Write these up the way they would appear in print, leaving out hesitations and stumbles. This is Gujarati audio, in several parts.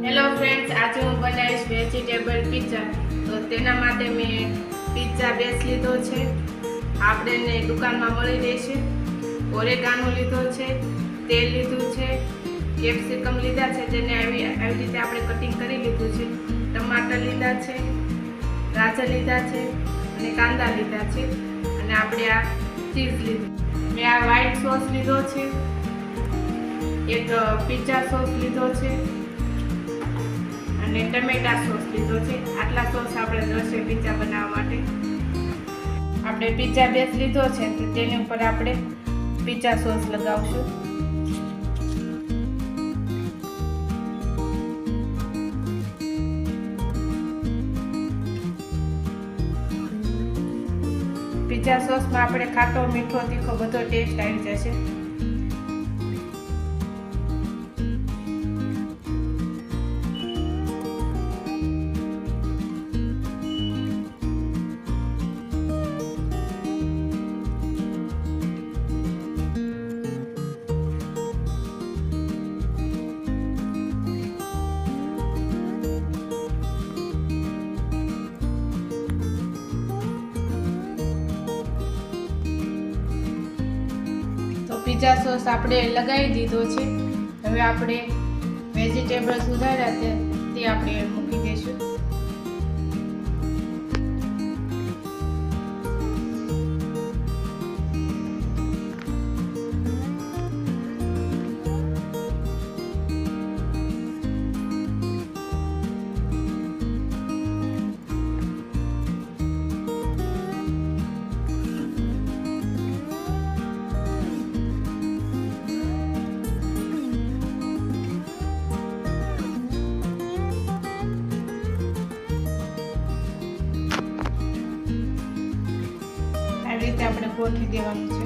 હેલો ફ્રેન્ડ્સ, આજે હું બનાવીશ વેજીટેબલ પિઝા. તો તેના માટે મેં પિઝા બેસ લીધો છે. આપણે દુકાનમાં મળી રહેશે. ઓરેગાનો લીધો છે, તેલ લીધું છે, કેપ્સિકમ લીધા છે, જેને આવી રીતે આપણે કટિંગ કરી લીધું છે. ટમાટર લીધા છે, ગાજર લીધા છે અને કાંદા લીધા છે. અને આપણે આ ચીઝ લીધું. મેં આ વ્હાઈટ સોસ લીધો છે, એક પિઝા સોસ લીધો છે અને ટમેટા સોસ લીધો છે. આટલા સોસ આપણે જોશે પિઝા બનાવવા માટે. આપણે પિઝા બેસ લીધો છે તો તેની ઉપર આપણે પિઝા સોસ લગાવશું. પિઝા સોસમાં આપણે ખાટો, મીઠો, તીખો બધો ટેસ્ટ આવી જશે. પિઝા સોસ આપણે લગાવી દીધો છે. હવે આપણે વેજીટેબલ સુધાર્યા તે આપણે મૂકી દઈશું. રીતે આપણે ગોઠવી દેવાનું છે.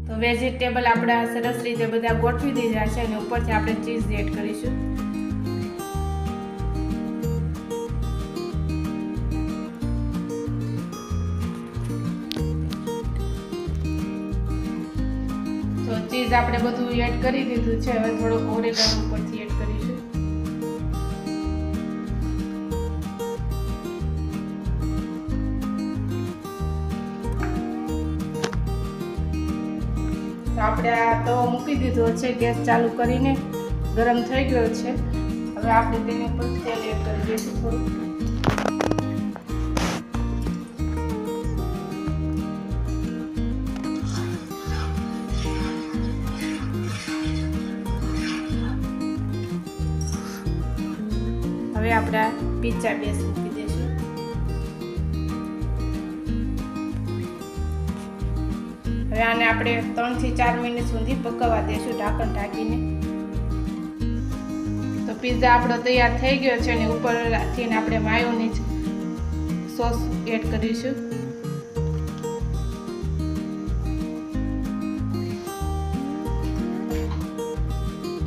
તો વેજીટેબલ આપણા સરસ રીતે બધા ગોઠવી દીધા છે અને ઉપરથી આપણે ચીઝ એડ કરીશું. ચીઝ આપણે બધું એડ કરી દીધું છે. હવે થોડોક ઓરેગાનો ઉપરથી એડ કરીશું. તો આપણે આ તવો મૂકી દીધો છે, ગેસ ચાલુ કરીને ગરમ થઈ ગયો છે. હવે આપણે તેની ઉપર તેલ એડ કરી દઈશું થોડું. હવે આપણે પિઝા બેસ મૂકી દઈશું. હવે આને આપણે 3 થી 4 મિનિટ સુધી પકવવા દઈશું ઢાંકણ ઢાંકીને. તો પિઝા આપણો તૈયાર થઈ ગયો છે અને ઉપરથી આપણે માયોનીઝ સોસ એડ કરીશું.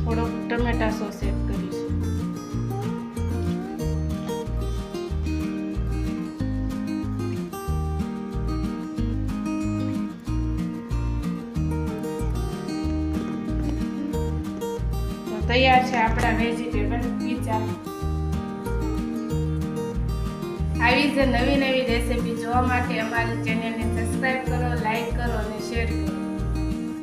થોડોક ટમેટા સોસ એડ કરીશું. તૈયાર છે આપણા વેજીટેબલ પિઝા. આવી જ નવી રેસીપી જોવા માટે અમારી ચેનલને સબસ્ક્રાઇબ